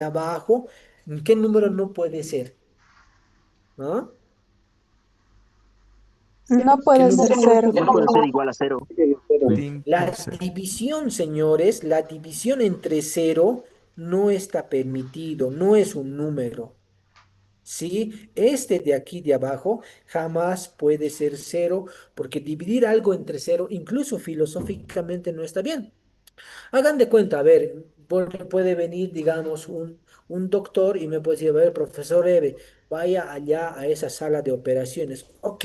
abajo, ¿qué número no puede ser? ¿No? No ¿Qué puede ser número? cero. No puede ser igual a cero. La Ser. división, señores, la división entre cero no está permitido, no es un número. ¿Sí? Este de aquí de abajo jamás puede ser cero, porque dividir algo entre cero, incluso filosóficamente, no está bien. Hagan de cuenta, a ver, puede venir, digamos, un doctor y me puede decir, a ver, profesor Eve, vaya allá a esa sala de operaciones. Ok,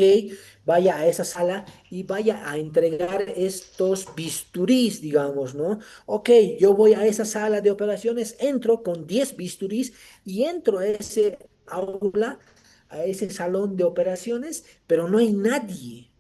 vaya a esa sala y vaya a entregar estos bisturís, digamos, ¿no? Ok, yo voy a esa sala de operaciones, entro con 10 bisturís y entro a ese aula, a ese salón de operaciones, pero no hay nadie.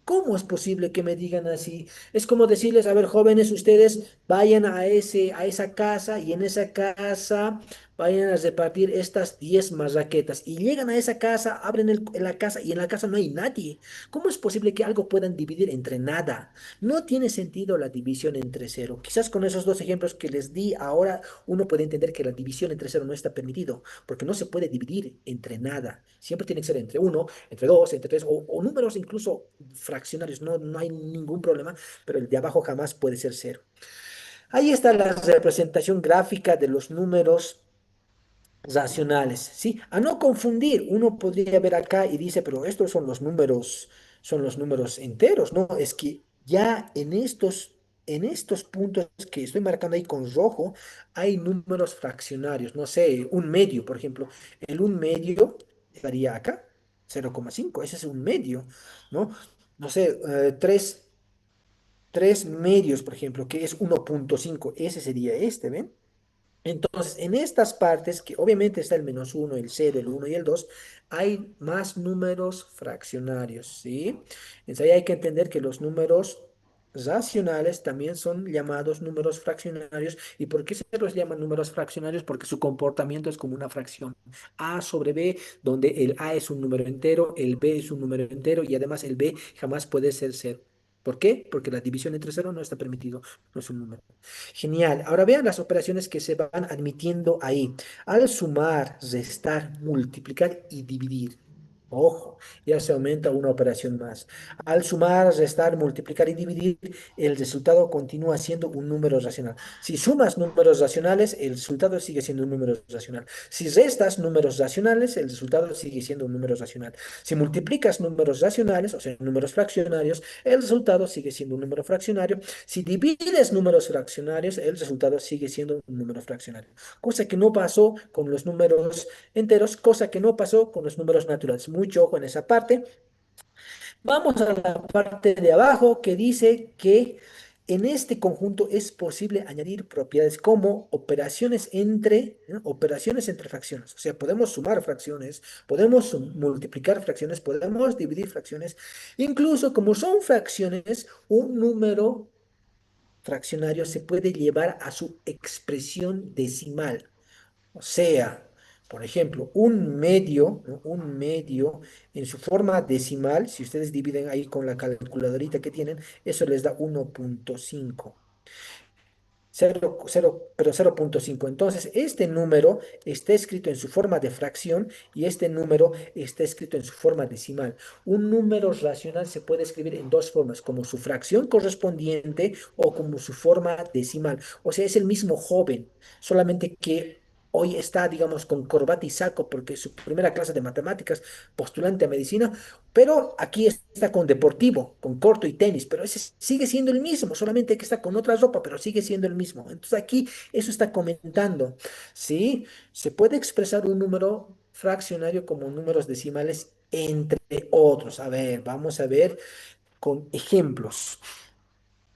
¿Cómo es posible que me digan así? Es como decirles, a ver, jóvenes, ustedes vayan a esa casa y en esa casa vayan a repartir estas 10 marraquetas. Y llegan a esa casa, abren la casa y en la casa no hay nadie. ¿Cómo es posible que algo puedan dividir entre nada? No tiene sentido la división entre cero. Quizás con esos dos ejemplos que les di ahora, uno puede entender que la división entre cero no está permitido, porque no se puede dividir entre nada. Siempre tiene que ser entre uno, entre dos, entre tres, o números incluso fraccionarios, no, no hay ningún problema, pero el de abajo jamás puede ser cero. Ahí está la representación gráfica de los números racionales, ¿sí? A no confundir, uno podría ver acá y dice, pero estos son los números enteros, ¿no? Es que ya en estos puntos que estoy marcando ahí con rojo, hay números fraccionarios, no sé, un medio, por ejemplo, el un medio estaría acá, 0,5, ese es un medio, ¿no? No sé, tres medios, por ejemplo, que es 1,5, ese sería este, ¿ven? Entonces, en estas partes, que obviamente está el menos uno, el cero, el uno y el 2, hay más números fraccionarios, ¿sí? Entonces, ahí hay que entender que los números racionales también son llamados números fraccionarios. ¿Y por qué se los llaman números fraccionarios? Porque su comportamiento es como una fracción. A sobre B, donde el A es un número entero, el B es un número entero y además el B jamás puede ser cero. ¿Por qué? Porque la división entre cero no está permitido, no es un número. Genial. Ahora vean las operaciones que se van admitiendo ahí. Al sumar, restar, multiplicar y dividir. Ojo, ya se aumenta una operación más. Al sumar, restar, multiplicar y dividir, el resultado continúa siendo un número racional. Si sumas números racionales, el resultado sigue siendo un número racional. Si restas números racionales, el resultado sigue siendo un número racional. Si multiplicas números racionales, o sea, números fraccionarios, el resultado sigue siendo un número fraccionario. Si divides números fraccionarios, el resultado sigue siendo un número fraccionario. Cosa que no pasó con los números enteros, cosa que no pasó con los números naturales. Mucho ojo en esa parte. Vamos a la parte de abajo que dice que en este conjunto es posible añadir propiedades como operaciones entre fracciones. O sea, podemos sumar fracciones, podemos multiplicar fracciones, podemos dividir fracciones. Incluso como son fracciones, un número fraccionario se puede llevar a su expresión decimal. O sea, por ejemplo, un medio, ¿no? Un medio en su forma decimal, si ustedes dividen ahí con la calculadorita que tienen, eso les da 1,5. Pero 0,5. Entonces, este número está escrito en su forma de fracción y este número está escrito en su forma decimal. Un número racional se puede escribir en dos formas, como su fracción correspondiente o como su forma decimal. O sea, es el mismo joven, solamente que hoy está, digamos, con corbata y saco porque es su primera clase de matemáticas, postulante a medicina, pero aquí está con deportivo, con corto y tenis, pero ese sigue siendo el mismo, solamente que está con otra ropa, pero sigue siendo el mismo. Entonces aquí eso está comentando, ¿sí? Se puede expresar un número fraccionario como números decimales entre otros. A ver, vamos a ver con ejemplos.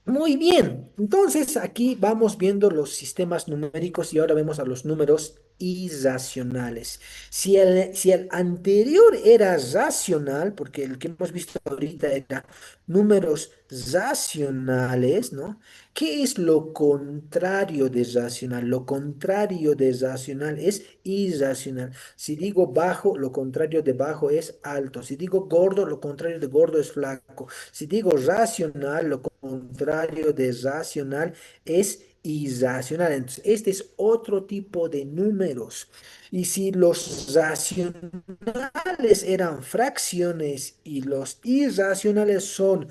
Muy bien, entonces aquí vamos viendo los sistemas numéricos y ahora vemos a los números irracionales. Si el anterior era racional, porque el que hemos visto ahorita era números racionales, ¿no? ¿Qué es lo contrario de racional? Lo contrario de racional es irracional. Si digo bajo, lo contrario de bajo es alto. Si digo gordo, lo contrario de gordo es flaco. Si digo racional, lo contrario de racional es irracional. Entonces, este es otro tipo de números. Y si los racionales eran fracciones y los irracionales son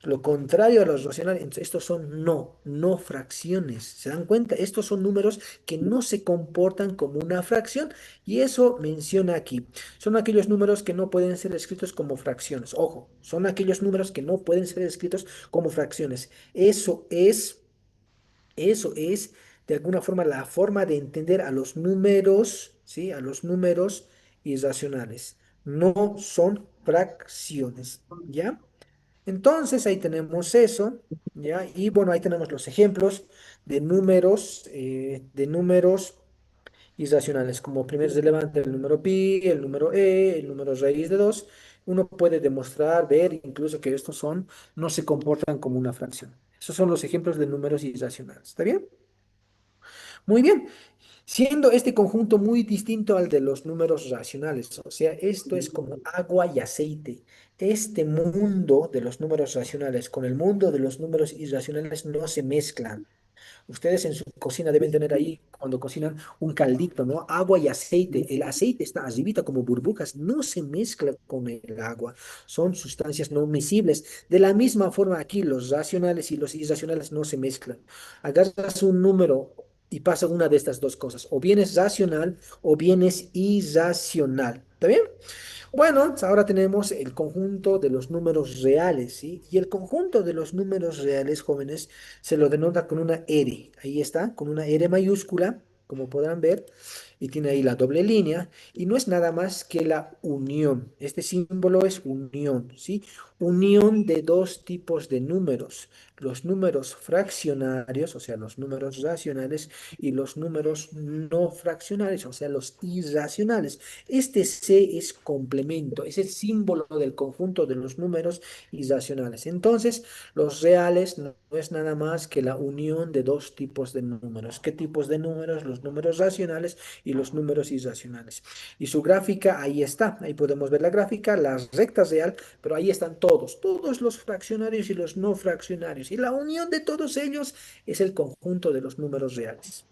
lo contrario a los racionales, entonces estos son no fracciones. ¿Se dan cuenta? Estos son números que no se comportan como una fracción y eso menciona aquí. Son aquellos números que no pueden ser escritos como fracciones. Ojo, son aquellos números que no pueden ser escritos como fracciones. Eso es de alguna forma la forma de entender a los números, ¿sí? A los números irracionales. No son fracciones, ¿ya? Entonces ahí tenemos eso, ¿ya? Y bueno, ahí tenemos los ejemplos de números irracionales, como primer relevante el número pi, el número e, el número raíz de 2. Uno puede demostrar, ver incluso que estos no se comportan como una fracción. Esos son los ejemplos de números irracionales. ¿Está bien? Muy bien. Siendo este conjunto muy distinto al de los números racionales, o sea, esto es como agua y aceite. Este mundo de los números racionales con el mundo de los números irracionales no se mezclan. Ustedes en su cocina deben tener ahí, cuando cocinan, un caldito, ¿no? Agua y aceite. El aceite está arribita como burbujas, no se mezcla con el agua. Son sustancias no miscibles. De la misma forma aquí, los racionales y los irracionales no se mezclan. Agarras un número y pasa una de estas dos cosas. O bien es racional o bien es irracional. ¿Está bien? Bueno, ahora tenemos el conjunto de los números reales, ¿sí? Y el conjunto de los números reales, jóvenes, se lo denota con una R. Ahí está, con una R mayúscula, como podrán ver, y tiene ahí la doble línea, y no es nada más que la unión. Este símbolo es unión, ¿sí? Unión de dos tipos de números, los números fraccionarios, o sea, los números racionales, y los números no fraccionarios, o sea, los irracionales. Este C es complemento, es el símbolo del conjunto de los números irracionales. Entonces, los reales no es nada más que la unión de dos tipos de números. ¿Qué tipos de números? Los números racionales y los números irracionales. Y su gráfica, ahí está. Ahí podemos ver la gráfica, la recta real, pero ahí están todos los fraccionarios y los no fraccionarios. Y la unión de todos ellos es el conjunto de los números reales.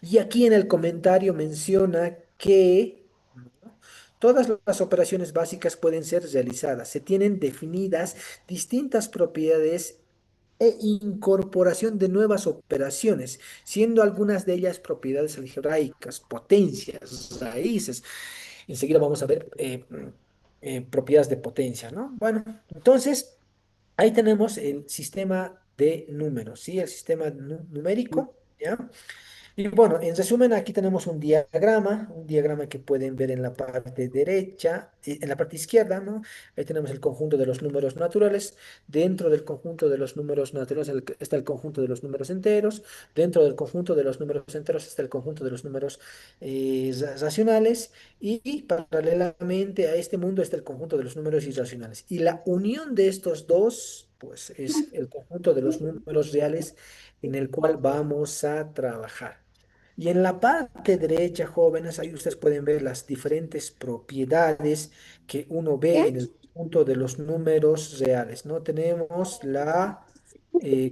Y aquí en el comentario menciona que, ¿no?, todas las operaciones básicas pueden ser realizadas. Se tienen definidas distintas propiedades e incorporación de nuevas operaciones, siendo algunas de ellas propiedades algebraicas, potencias, raíces. Enseguida vamos a ver propiedades de potencia, ¿no? Bueno, entonces ahí tenemos el sistema de números, ¿sí? El sistema numérico, ¿ya? Y bueno, en resumen, aquí tenemos un diagrama que pueden ver en la parte derecha, en la parte izquierda, ¿no? Ahí tenemos el conjunto de los números naturales. Dentro del conjunto de los números naturales está el conjunto de los números enteros. Dentro del conjunto de los números enteros está el conjunto de los números racionales. Y paralelamente a este mundo está el conjunto de los números irracionales. Y la unión de estos dos, pues, es el conjunto de los números reales en el cual vamos a trabajar. Y en la parte derecha, jóvenes, ahí ustedes pueden ver las diferentes propiedades que uno ve en el conjunto de los números reales, ¿no? Tenemos la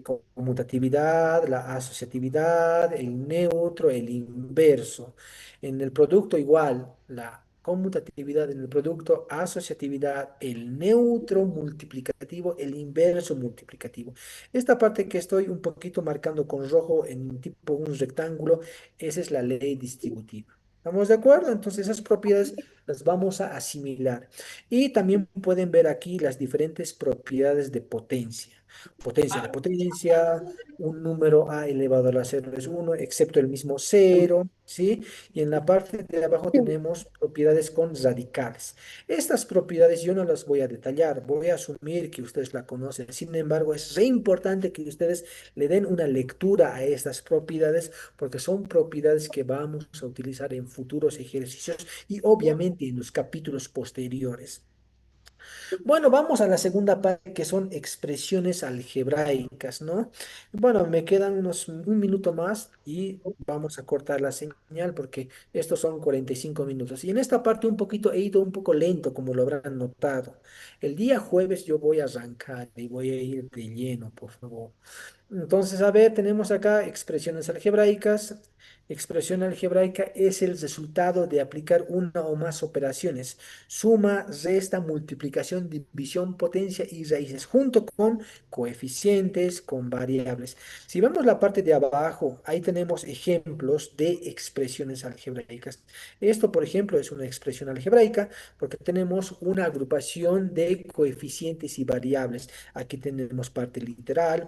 conmutatividad, la asociatividad, el neutro, el inverso. En el producto igual, la conmutatividad en el producto, asociatividad, el neutro multiplicativo, el inverso multiplicativo. Esta parte que estoy un poquito marcando con rojo en tipo un rectángulo, esa es la ley distributiva. ¿Estamos de acuerdo? Entonces esas propiedades las vamos a asimilar. Y también pueden ver aquí las diferentes propiedades de potencia. Potencia de potencia, un número a elevado a la cero es uno, excepto el mismo cero, ¿sí? Y en la parte de abajo tenemos propiedades con radicales. Estas propiedades yo no las voy a detallar, voy a asumir que ustedes la conocen. Sin embargo, es re importante que ustedes le den una lectura a estas propiedades porque son propiedades que vamos a utilizar en futuros ejercicios y obviamente en los capítulos posteriores. Bueno, vamos a la segunda parte que son expresiones algebraicas, ¿no? Bueno, me quedan un minuto más y vamos a cortar la señal porque estos son 45 minutos. Y en esta parte un poquito he ido un poco lento, como lo habrán notado. El día jueves yo voy a arrancar y voy a ir de lleno, por favor. Entonces, a ver, tenemos acá expresiones algebraicas. Expresión algebraica es el resultado de aplicar una o más operaciones: suma, resta, multiplicación, división, potencia y raíces, junto con coeficientes, con variables. Si vemos la parte de abajo, ahí tenemos ejemplos de expresiones algebraicas. Esto, por ejemplo, es una expresión algebraica porque tenemos una agrupación de coeficientes y variables. Aquí tenemos parte literal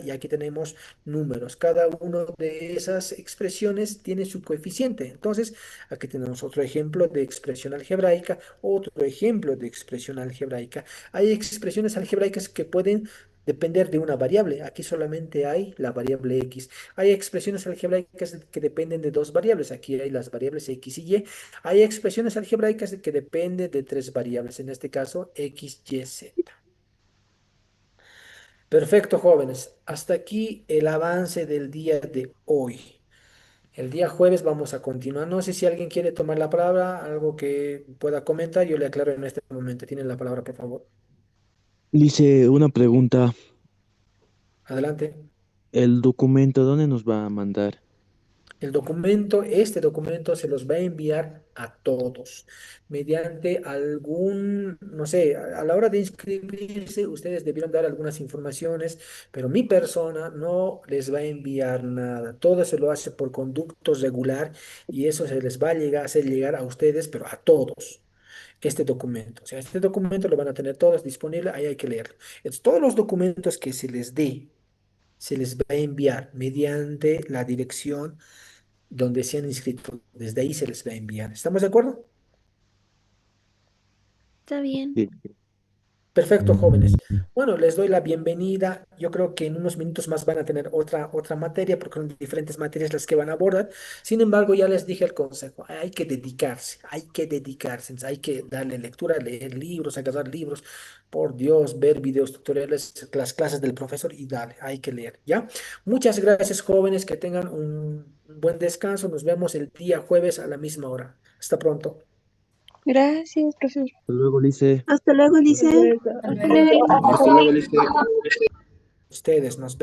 y aquí tenemos números. Cada uno de esas expresiones tiene su coeficiente. Entonces, aquí tenemos otro ejemplo de expresión algebraica, otro ejemplo de expresión algebraica. Hay expresiones algebraicas que pueden depender de una variable. Aquí solamente hay la variable x. Hay expresiones algebraicas que dependen de dos variables. Aquí hay las variables x y y. Hay expresiones algebraicas que dependen de tres variables. En este caso, x, y, z. Perfecto, jóvenes. Hasta aquí el avance del día de hoy. El día jueves vamos a continuar. No sé si alguien quiere tomar la palabra, algo que pueda comentar, yo le aclaro en este momento. Tienen la palabra, por favor. Le hice una pregunta. Adelante. ¿El documento dónde nos va a mandar? Este documento se los va a enviar a todos mediante algún, no sé, a la hora de inscribirse, ustedes debieron dar algunas informaciones, pero mi persona no les va a enviar nada. Todo se lo hace por conducto regular y eso se les va a llegar, hacer llegar a ustedes, pero a todos. Este documento, o sea, este documento lo van a tener todos disponible, ahí hay que leerlo. Entonces, todos los documentos que se les dé, se les va a enviar mediante la dirección donde se han inscrito. Desde ahí se les va a enviar. ¿Estamos de acuerdo? Está bien. Sí. Perfecto, jóvenes. Bueno, les doy la bienvenida. Yo creo que en unos minutos más van a tener otra materia, porque son diferentes materias las que van a abordar. Sin embargo, ya les dije el consejo. Hay que dedicarse, hay que darle lectura, leer libros, agarrar libros, por Dios, ver videos tutoriales, las clases del profesor y dale, hay que leer, ¿ya? Muchas gracias, jóvenes, que tengan un buen descanso. Nos vemos el día jueves a la misma hora. Hasta pronto. Gracias, profesor. Hasta luego, Lice. Hasta luego, Hasta dice. luego. Hasta luego. Ustedes nos